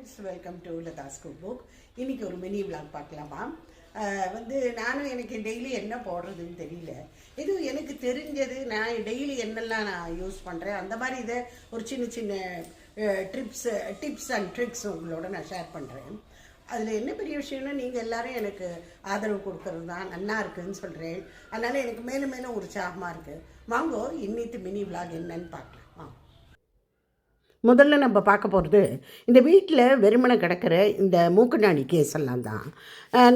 Friends, welcome to Latha's cook book. இன்றைக்கி ஒரு mini vlog பார்க்கலாமா? நானும் எனக்கு டெய்லி என்ன போடுறதுன்னு தெரியல. இது எனக்கு தெரிஞ்சது, நான் டெய்லி என்னெல்லாம் நான் யூஸ் பண்ணுறேன் அந்த மாதிரி இதை ஒரு சின்ன சின்ன டிப்ஸ் அண்ட் ட்ரிக்ஸ் உங்களோட நான் ஷேர் பண்ணுறேன். அதில் என்ன பெரிய விஷயம்னா, நீங்கள் எல்லோரும் எனக்கு ஆதரவு கொடுக்கறது தான், நல்லா இருக்குதுன்னு சொல்கிறேன். அதனால் எனக்கு மேலும் மேலும் உற்சாகமாக இருக்குது. வாங்கோ இன்னித்து மினி விளாக் என்னன்னு பார்க்கலாம். முதல்ல நம்ம பார்க்க போகிறது, இந்த வீட்டில் வெறுமனை கிடக்கிற இந்த மூக்குநாடி கேஸ் எல்லாம் தான்.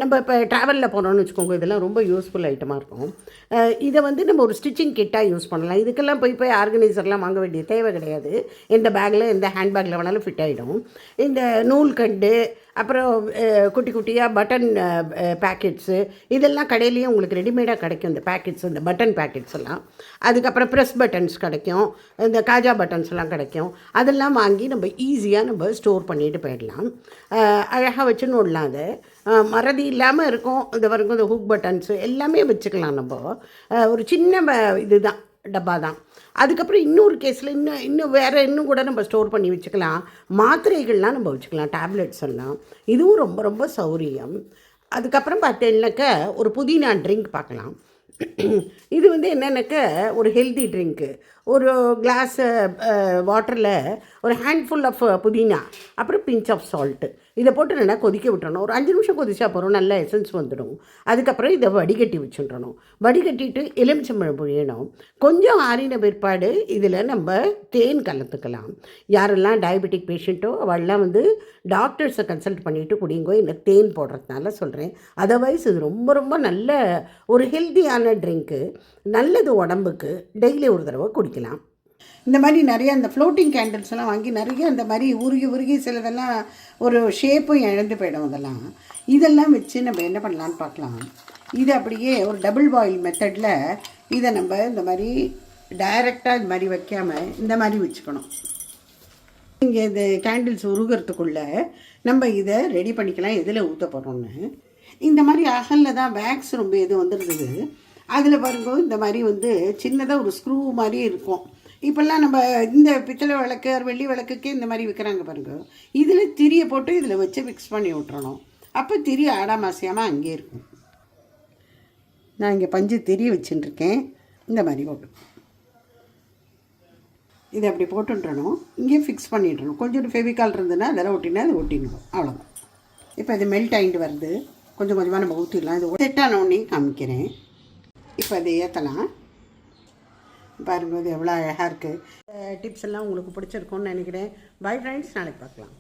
நம்ம இப்போ ட்ராவலில் போகிறோம்னு வச்சுக்கோங்க, இதெல்லாம் ரொம்ப யூஸ்ஃபுல் ஐட்டமாக இருக்கும். இதை நம்ம ஒரு ஸ்டிச்சிங் கிட்டாக யூஸ் பண்ணலாம். இதுக்கெல்லாம் போய் ஆர்கனைசர்லாம் வாங்க வேண்டிய தேவை கிடையாது. எந்த பேக்கில் எந்த ஹேண்ட்பேக்கில் வேணாலும் ஃபிட் ஆகிடும். இந்த நூல்கண்டு, அப்புறம் குட்டி குட்டியாக பட்டன் பேக்கெட்ஸு, இதெல்லாம் கடையிலையும் உங்களுக்கு ரெடிமேடாக கிடைக்கும். இந்த பேக்கெட்ஸ், இந்த பட்டன் பேக்கெட்ஸ் எல்லாம். அதுக்கப்புறம் ப்ரெஸ் பட்டன்ஸ் கிடைக்கும், இந்த காஜா பட்டன்ஸ் எல்லாம் கிடைக்கும். அதெல்லாம் வாங்கி நம்ம ஈஸியாக ஸ்டோர் பண்ணிட்டு போயிடலாம். அழகாக வச்சுன்னு விடலாம். அது மறதி இல்லாமல் இருக்கும். இது வரைக்கும் இந்த ஹூக் பட்டன்ஸு எல்லாமே வச்சுக்கலாம். நம்ம ஒரு சின்ன இதுதான், டப்பா தான். அதுக்கப்புறம் இன்னொரு கேஸில் இன்னும் இன்னும் கூட நம்ம ஸ்டோர் பண்ணி வச்சுக்கலாம். மாத்திரைகள்லாம் நம்ம வச்சுக்கலாம், டேப்லெட்ஸ் எல்லாம். இதுவும் ரொம்ப ரொம்ப சௌரியம். அதுக்கப்புறம் பார்த்தீங்கன்னாக்க ஒரு புதினா ட்ரிங்க் பார்க்கலாம். இது என்னென்னாக்க ஒரு ஹெல்தி ட்ரிங்க்கு. ஒரு கிளாஸ் வாட்டரில் ஒரு ஹேண்ட்ஃபுல் ஆஃப் புதினா, அப்புறம் பிஞ்ச் ஆஃப் சால்ட்டு, இதை போட்டு நல்லா கொதிக்க விட்டுறணும். ஒரு 5 நிமிஷம் கொதிச்சா போகிறோம், நல்ல எசன்ஸ் வந்துடும். அதுக்கப்புறம் இதை வடிகட்டி வச்சுட்டுறணும். வடிகட்டிட்டு எலுமிச்சம்பழம் புழியணும். கொஞ்சம் ஆறின பிற்பாடு இதில் நம்ம தேன் கலந்துக்கலாம். யாரெல்லாம் டயபெட்டிக் பேஷண்ட்டோ அவெல்லாம் டாக்டர்ஸை கன்சல்ட் பண்ணிவிட்டு குடிங்கோ. இந்த தேன் போடுறதுனால சொல்கிறேன். அதர்வைஸ் இது ரொம்ப ரொம்ப நல்ல ஒரு ஹெல்த்தியான ட்ரிங்க்கு, நல்லது உடம்புக்கு. டெய்லி ஒரு தடவை குடிக்கலாம். இந்த மாதிரி நிறைய அந்த ஃப்ளோட்டிங் கேண்டில்ஸ் எல்லாம் வாங்கி நிறைய அந்த மாதிரி உருகி சிலதெல்லாம் ஒரு ஷேப்பும் இழந்து போயிடும். இதெல்லாம் வச்சு நம்ம என்ன பண்ணலான்னு பார்க்கலாம். இது அப்படியே ஒரு டபுள் பாயில் மெத்தடில் இதை நம்ம இந்த மாதிரி டைரெக்டாக இது மாதிரி வைக்காமல் இந்த மாதிரி வச்சுக்கணும். இங்கே இந்த கேண்டில்ஸ் உருகிறதுக்குள்ளே நம்ம இதை ரெடி பண்ணிக்கலாம். எதில் ஊற்ற போகிறோன்னு இந்த மாதிரி அகலில் தான் வேக்ஸ் ரொம்ப இது வந்துருக்குது. அதில் பாருங்க, இந்த மாதிரி சின்னதாக ஒரு ஸ்க்ரூ மாதிரி இருக்கும். இப்போல்லாம் நம்ம இந்த பித்தளை விளக்கு, வெள்ளி விளக்குக்கே இந்த மாதிரி விற்கிறாங்க பாருங்க. இதில் திரியை போட்டு இதில் வச்சு மிக்ஸ் பண்ணி விட்டுறணும். அப்போ திரி ஆடாமாசியாமல் அங்கே இருக்கும். நான் இங்கே பஞ்சு திரி வச்சுட்டுருக்கேன். இந்த மாதிரி போட்டு இதை அப்படி போட்டுன்றணும். இங்கே ஃபிக்ஸ் பண்ணிடணும். கொஞ்சம் ஃபெவிகால் இருந்ததுன்னா அதெல்லாம் ஒட்டினா அது ஒட்டிடணும். அவ்வளோதான். இப்போ இது மெல்ட் ஆகிட்டு வருது. கொஞ்சம் கொஞ்சமாக நம்ம ஊற்றிடலாம். இது செட்டான ஒன்றே காமிக்கிறேன். இப்போ அதை ஏற்றலாம். பாருங்கள், இது எவ்வளோ அழகாக இருக்குது. டிப்ஸ் எல்லாம் உங்களுக்கு பிடிச்சிருக்கும்னு நினைக்கிறேன். பை ஃப்ரெண்ட்ஸ், நாளைக்கு பார்க்கலாம்.